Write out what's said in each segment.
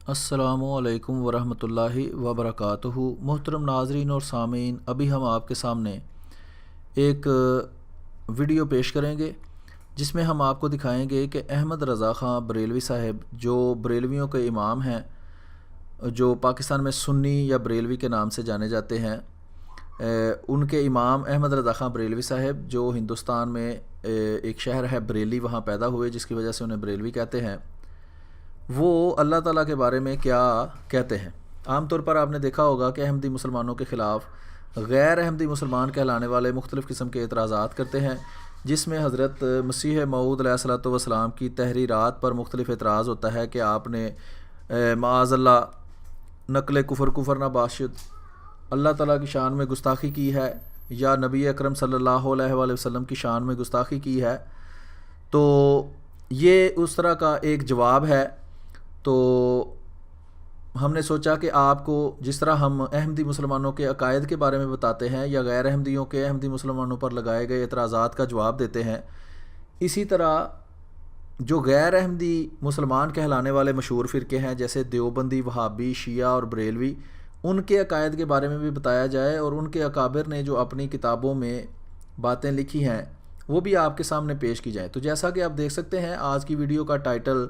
السلام علیکم ورحمۃ اللہ وبرکاتہ۔ محترم ناظرین اور سامعین، ابھی ہم آپ کے سامنے ایک ویڈیو پیش کریں گے جس میں ہم آپ کو دکھائیں گے کہ احمد رضا خان بریلوی صاحب جو بریلویوں کے امام ہیں، جو پاکستان میں سنی یا بریلوی کے نام سے جانے جاتے ہیں، ان کے امام احمد رضا خان بریلوی صاحب جو ہندوستان میں ایک شہر ہے بریلی، وہاں پیدا ہوئے، جس کی وجہ سے انہیں بریلوی کہتے ہیں۔ وہ اللہ تعالیٰ کے بارے میں کیا کہتے ہیں؟ عام طور پر آپ نے دیکھا ہوگا کہ احمدی مسلمانوں کے خلاف غیر احمدی مسلمان کہلانے والے مختلف قسم کے اعتراضات کرتے ہیں، جس میں حضرت مسیح موعود علیہ الصلوۃ والسلام کی تحریرات پر مختلف اعتراض ہوتا ہے کہ آپ نے معاذ اللہ نقل کفر نہ باشد اللہ تعالیٰ کی شان میں گستاخی کی ہے، یا نبی اکرم صلی اللہ علیہ وآلہ وسلم کی شان میں گستاخی کی ہے۔ تو یہ اس طرح کا ایک جواب ہے۔ تو ہم نے سوچا کہ آپ کو جس طرح ہم احمدی مسلمانوں کے عقائد کے بارے میں بتاتے ہیں یا غیر احمدیوں کے احمدی مسلمانوں پر لگائے گئے اعتراضات کا جواب دیتے ہیں، اسی طرح جو غیر احمدی مسلمان کہلانے والے مشہور فرقے ہیں جیسے دیوبندی، وہابی، شیعہ اور بریلوی، ان کے عقائد کے بارے میں بھی بتایا جائے، اور ان کے اکابر نے جو اپنی کتابوں میں باتیں لکھی ہیں وہ بھی آپ کے سامنے پیش کی جائیں۔ تو جیسا کہ آپ دیکھ سکتے ہیں، آج کی ویڈیو کا ٹائٹل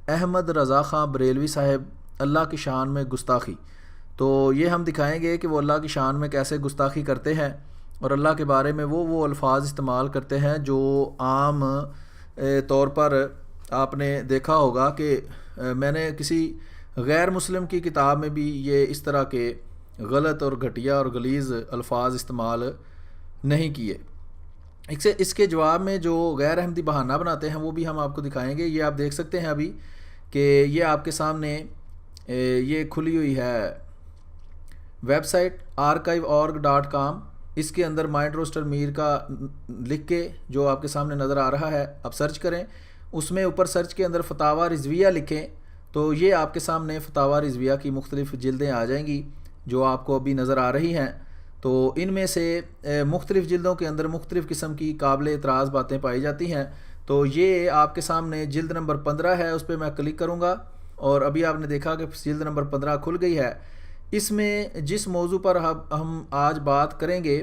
احمد رضا خان بریلوی صاحب اللہ کی شان میں گستاخی۔ تو یہ ہم دکھائیں گے کہ وہ اللہ کی شان میں کیسے گستاخی کرتے ہیں، اور اللہ کے بارے میں وہ الفاظ استعمال کرتے ہیں جو عام طور پر آپ نے دیکھا ہوگا کہ میں نے کسی غیر مسلم کی کتاب میں بھی یہ اس طرح کے غلط اور گھٹیا اور غلیظ الفاظ استعمال نہیں کیے۔ اس کے جواب میں جو غیر احمدی بہانہ بناتے ہیں وہ بھی ہم آپ کو دکھائیں گے۔ یہ آپ دیکھ سکتے ہیں ابھی کہ یہ آپ کے سامنے یہ کھلی ہوئی ہے ویب سائٹ archive.org.com۔ اس کے اندر مائنڈ روسٹر میر کا لکھ کے جو آپ کے سامنے نظر آ رہا ہے، آپ سرچ کریں، اس میں اوپر سرچ کے اندر فتاوی رضویہ لکھیں تو یہ آپ کے سامنے فتاوی رضویہ کی مختلف جلدیں آ جائیں گی جو آپ کو ابھی نظر آ رہی ہیں۔ تو ان میں سے مختلف جلدوں کے اندر مختلف قسم کی قابل اعتراض باتیں پائی جاتی ہیں۔ تو یہ آپ کے سامنے جلد نمبر 15 ہے، اس پہ میں کلک کروں گا، اور ابھی آپ نے دیکھا کہ جلد نمبر 15 کھل گئی ہے۔ اس میں جس موضوع پر ہم آج بات کریں گے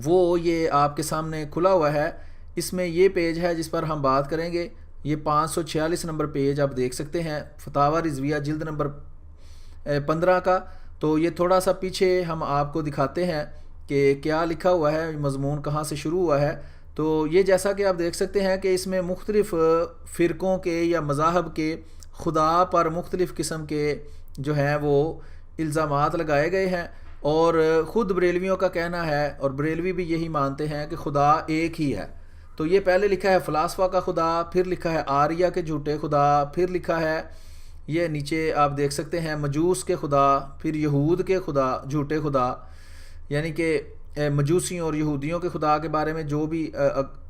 وہ یہ آپ کے سامنے کھلا ہوا ہے۔ اس میں یہ پیج ہے جس پر ہم بات کریں گے، یہ 546 نمبر پیج آپ دیکھ سکتے ہیں، فتاوی رضویہ جلد نمبر 15 کا۔ تو یہ تھوڑا سا پیچھے ہم آپ کو دکھاتے ہیں کہ کیا لکھا ہوا ہے، مضمون کہاں سے شروع ہوا ہے۔ تو یہ جیسا کہ آپ دیکھ سکتے ہیں کہ اس میں مختلف فرقوں کے یا مذاہب کے خدا پر مختلف قسم کے جو ہیں وہ الزامات لگائے گئے ہیں، اور خود بریلویوں کا کہنا ہے، اور بریلوی بھی یہی مانتے ہیں کہ خدا ایک ہی ہے۔ تو یہ پہلے لکھا ہے فلاسفہ کا خدا، پھر لکھا ہے آریہ کے جھوٹے خدا، پھر لکھا ہے یہ نیچے آپ دیکھ سکتے ہیں مجوس کے خدا، پھر یہود کے خدا، جھوٹے خدا، یعنی کہ مجوسیوں اور یہودیوں کے خدا کے بارے میں جو بھی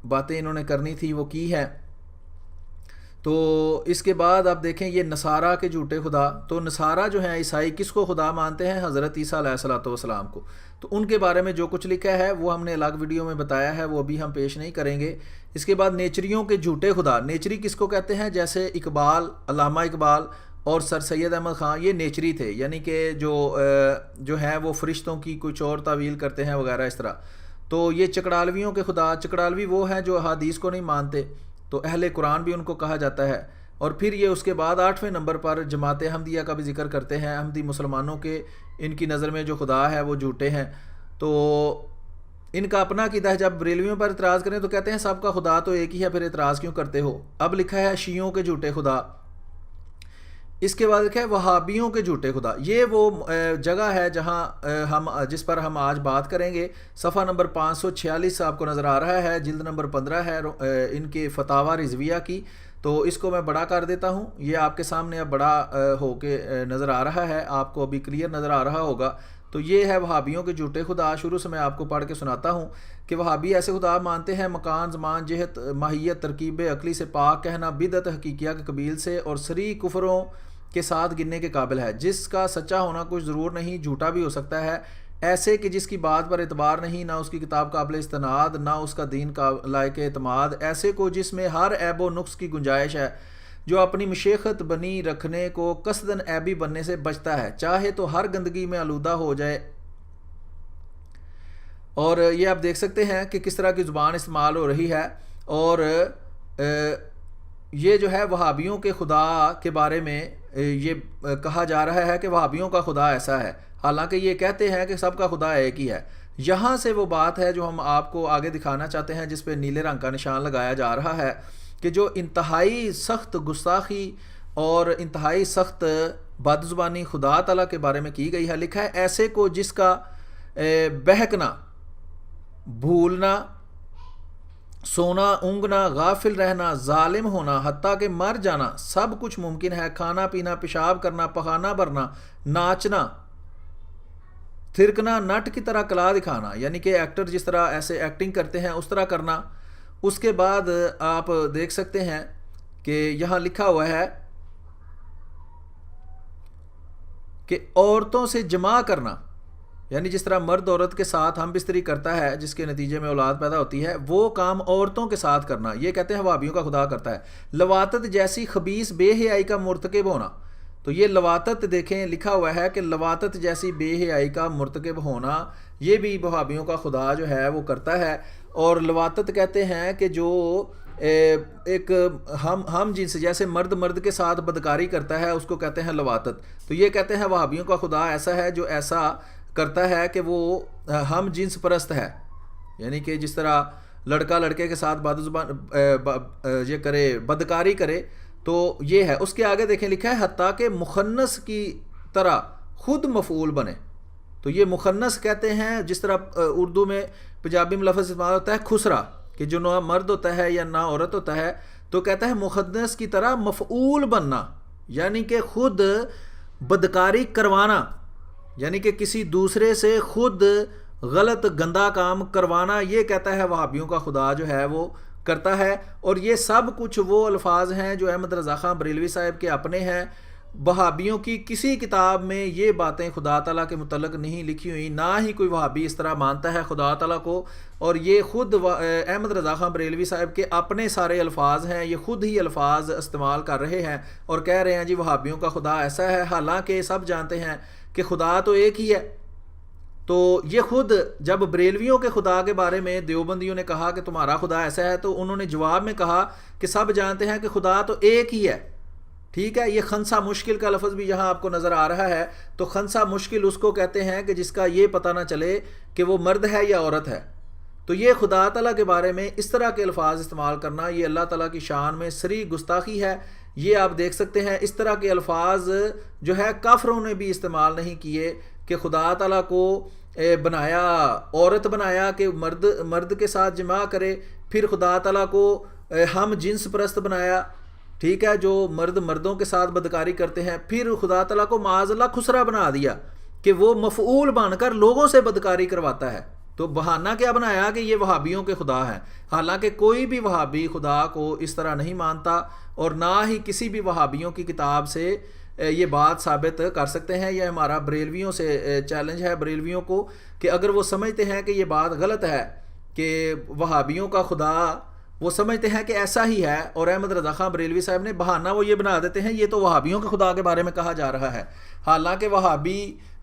باتیں انہوں نے کرنی تھی وہ کی ہیں۔ تو اس کے بعد آپ دیکھیں یہ نصارہ کے جھوٹے خدا۔ تو نصارہ جو ہیں عیسائی کس کو خدا مانتے ہیں؟ حضرت عیسیٰ علیہ الصلوۃ والسلام کو۔ تو ان کے بارے میں جو کچھ لکھا ہے وہ ہم نے الگ ویڈیو میں بتایا ہے، وہ ابھی ہم پیش نہیں کریں گے۔ اس کے بعد نیچریوں کے جھوٹے خدا، نیچری کس کو کہتے ہیں؟ جیسے اقبال، علامہ اقبال اور سر سید احمد خان، یہ نیچری تھے، یعنی کہ جو ہیں وہ فرشتوں کی کچھ اور تعویل کرتے ہیں وغیرہ اس طرح۔ تو یہ چکڑالویوں کے خدا، چکڑالوی وہ ہیں جو احادیث کو نہیں مانتے، تو اہل قرآن بھی ان کو کہا جاتا ہے۔ اور پھر یہ اس کے بعد 8ویں نمبر پر جماعت احمدیہ کا بھی ذکر کرتے ہیں۔ احمدی مسلمانوں کے ان کی نظر میں جو خدا ہے وہ جھوٹے ہیں۔ تو ان کا اپنا عقیدہ ہے، جب بریلویوں پر اعتراض کریں تو کہتے ہیں سب کا خدا تو ایک ہی ہے، پھر اعتراض کیوں کرتے ہو؟ اب لکھا ہے شیعوں کے جھوٹے خدا۔ اس کے بعد لکھا ہے وہابیوں کے جھوٹے خدا۔ یہ وہ جگہ ہے جہاں جس پر ہم آج بات کریں گے۔ صفحہ نمبر 546 آپ کو نظر آ رہا ہے، جلد نمبر 15 ہے ان کے فتاوی رضویہ کی۔ تو اس کو میں بڑا کر دیتا ہوں، یہ آپ کے سامنے اب بڑا ہو کے نظر آ رہا ہے، آپ کو ابھی کلیئر نظر آ رہا ہوگا۔ تو یہ ہے وہابیوں کے جھوٹے خدا۔ شروع سے میں آپ کو پڑھ کے سناتا ہوں کہ وہابی ایسے خدا مانتے ہیں مکان، زمان، جہت، ماہیت، ترکیب عقلی سے پاک کہنا، بدعت حقیقیہ کے قبیل سے اور صریح کفروں کے ساتھ گننے کے قابل ہے، جس کا سچا ہونا کچھ ضرور نہیں، جھوٹا بھی ہو سکتا ہے، ایسے کہ جس کی بات پر اعتبار نہیں، نہ اس کی کتاب قابل استناد، نہ اس کا دین کا لائق اعتماد، ایسے کو جس میں ہر عیب و نقص کی گنجائش ہے، جو اپنی مشیخت بنی رکھنے کو قصداً عیبی بننے سے بچتا ہے، چاہے تو ہر گندگی میں آلودہ ہو جائے۔ اور یہ آپ دیکھ سکتے ہیں کہ کس طرح کی زبان استعمال ہو رہی ہے، اور یہ جو ہے وہابیوں کے خدا کے بارے میں یہ کہا جا رہا ہے کہ وہابیوں کا خدا ایسا ہے، حالانکہ یہ کہتے ہیں کہ سب کا خدا ایک ہی ہے۔ یہاں سے وہ بات ہے جو ہم آپ کو آگے دکھانا چاہتے ہیں، جس پہ نیلے رنگ کا نشان لگایا جا رہا ہے، کہ جو انتہائی سخت گستاخی اور انتہائی سخت بد زبانی خدا تعالیٰ کے بارے میں کی گئی ہے۔ لکھا ہے ایسے کو جس کا بہکنا، بھولنا، سونا، اونگنا، غافل رہنا، ظالم ہونا، حتیٰ کہ مر جانا سب کچھ ممکن ہے۔ کھانا پینا، پیشاب کرنا، پخانا بھرنا، ناچنا، تھرکنا، نٹ کی طرح کلا دکھانا، یعنی کہ ایکٹر جس طرح ایسے ایکٹنگ کرتے ہیں اس طرح کرنا۔ اس کے بعد آپ دیکھ سکتے ہیں کہ یہاں لکھا ہوا ہے کہ عورتوں سے جمع کرنا، یعنی جس طرح مرد عورت کے ساتھ ہم بستری کرتا ہے جس کے نتیجے میں اولاد پیدا ہوتی ہے، وہ کام عورتوں کے ساتھ کرنا، یہ کہتے ہیں وہابیوں کا خدا کرتا ہے۔ لواطت جیسی خبیث بے حیائی کا مرتکب ہونا، تو یہ لواطت دیکھیں لکھا ہوا ہے کہ لواطت جیسی بے حیائی کا مرتکب ہونا یہ بھی وہابیوں کا خدا جو ہے وہ کرتا ہے۔ اور لواطت کہتے ہیں کہ جو ایک ہم جنس جیسے مرد مرد کے ساتھ بدکاری کرتا ہے اس کو کہتے ہیں لواطت۔ تو یہ کہتے ہیں وہابیوں کا خدا ایسا ہے جو ایسا کرتا ہے کہ وہ ہم جنس پرست ہے، یعنی کہ جس طرح لڑکا لڑکے کے ساتھ یہ کرے، بدکاری کرے، تو یہ ہے۔ اس کے آگے دیکھیں لکھا ہے حتیٰ کہ مخنث کی طرح خود مفعول بنے، تو یہ مخنث کہتے ہیں جس طرح اردو میں پنجابی میں لفظ استعمال ہوتا ہے خسرا، کہ جو نہ مرد ہوتا ہے یا نہ عورت ہوتا ہے، تو کہتا ہے مخنث کی طرح مفعول بننا، یعنی کہ خود بدکاری کروانا، یعنی کہ کسی دوسرے سے خود غلط گندا کام کروانا، یہ کہتا ہے وہابیوں کا خدا جو ہے وہ کرتا ہے۔ اور یہ سب کچھ وہ الفاظ ہیں جو احمد رضا خان بریلوی صاحب کے اپنے ہیں۔ وہابیوں کی کسی کتاب میں یہ باتیں خدا تعالیٰ کے متعلق نہیں لکھی ہوئی، نہ ہی کوئی وہابی اس طرح مانتا ہے خدا تعالیٰ کو، اور یہ خود احمد رضا خان بریلوی صاحب کے اپنے سارے الفاظ ہیں، یہ خود ہی الفاظ استعمال کر رہے ہیں اور کہہ رہے ہیں جی وہابیوں کا خدا ایسا ہے، حالانکہ سب جانتے ہیں کہ خدا تو ایک ہی ہے۔ تو یہ خود جب بریلویوں کے خدا کے بارے میں دیوبندیوں نے کہا کہ تمہارا خدا ایسا ہے، تو انہوں نے جواب میں کہا کہ سب جانتے ہیں کہ خدا تو ایک ہی ہے۔ ٹھیک ہے، یہ خنسا مشکل کا لفظ بھی یہاں آپ کو نظر آ رہا ہے، تو خنسا مشکل اس کو کہتے ہیں کہ جس کا یہ پتہ نہ چلے کہ وہ مرد ہے یا عورت ہے۔ تو یہ خدا تعالیٰ کے بارے میں اس طرح کے الفاظ استعمال کرنا یہ اللہ تعالیٰ کی شان میں صریح گستاخی ہے۔ یہ آپ دیکھ سکتے ہیں اس طرح کے الفاظ جو ہے کافروں نے بھی استعمال نہیں کیے، کہ خدا تعالیٰ کو بنایا، عورت بنایا کہ مرد کے ساتھ جمع کرے، پھر خدا تعالیٰ کو ہم جنس پرست بنایا، ٹھیک ہے، جو مرد مردوں کے ساتھ بدکاری کرتے ہیں، پھر خدا تعالیٰ کو معاذ اللہ خسرا بنا دیا کہ وہ مفعول بن کر لوگوں سے بدکاری کرواتا ہے۔ تو بہانہ کیا بنایا کہ یہ وہابیوں کے خدا ہیں، حالانکہ کوئی بھی وہابی خدا کو اس طرح نہیں مانتا، اور نہ ہی کسی بھی وہابیوں کی کتاب سے یہ بات ثابت کر سکتے ہیں۔ یہ ہمارا بریلویوں سے چیلنج ہے، بریلویوں کو، کہ اگر وہ سمجھتے ہیں کہ یہ بات غلط ہے کہ وہابیوں کا خدا، وہ سمجھتے ہیں کہ ایسا ہی ہے، اور احمد رضا خان بریلوی صاحب نے بہانہ وہ یہ بنا دیتے ہیں یہ تو وہابیوں کے خدا کے بارے میں کہا جا رہا ہے، حالانکہ وہابی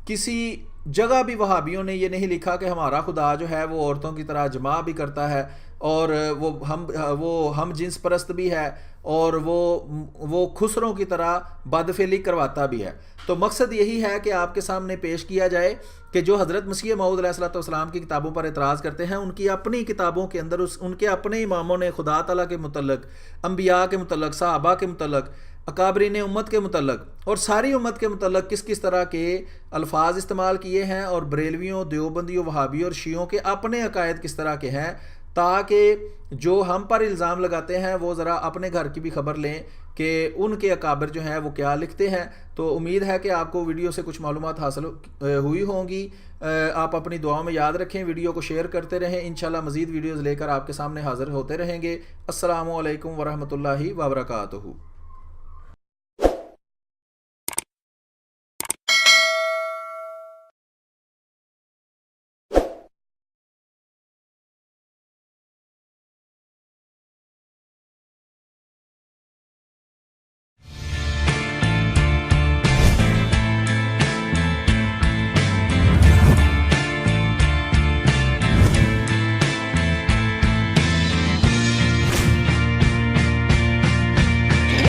کسی جگہ بھی وہابیوں نے یہ نہیں لکھا کہ ہمارا خدا جو ہے وہ عورتوں کی طرح جمع بھی کرتا ہے، اور وہ ہم جنس پرست بھی ہے، اور وہ خسروں کی طرح بدفعلی کرواتا بھی ہے۔ تو مقصد یہی ہے کہ آپ کے سامنے پیش کیا جائے کہ جو حضرت مسیح موعود علیہ الصلوۃ والسلام کی کتابوں پر اعتراض کرتے ہیں، ان کی اپنی کتابوں کے اندر ان کے اپنے اماموں نے خدا تعالیٰ کے متعلق، انبیاء کے متعلق، صحابہ کے متعلق، اکابرین امت کے متعلق اور ساری امت کے متعلق کس طرح کے الفاظ استعمال کیے ہیں، اور بریلویوں، دیوبندیوں، وہابیوں اور شیعوں کے اپنے عقائد کس طرح کے ہیں، تاکہ جو ہم پر الزام لگاتے ہیں وہ ذرا اپنے گھر کی بھی خبر لیں کہ ان کے اکابر جو ہیں وہ کیا لکھتے ہیں۔ تو امید ہے کہ آپ کو ویڈیو سے کچھ معلومات حاصل ہوئی ہوں گی۔ آپ اپنی دعاؤں میں یاد رکھیں، ویڈیو کو شیئر کرتے رہیں، انشاءاللہ مزید ویڈیوز لے کر آپ کے سامنے حاضر ہوتے رہیں گے۔ السلام علیکم ورحمۃ اللہ وبرکاتہ۔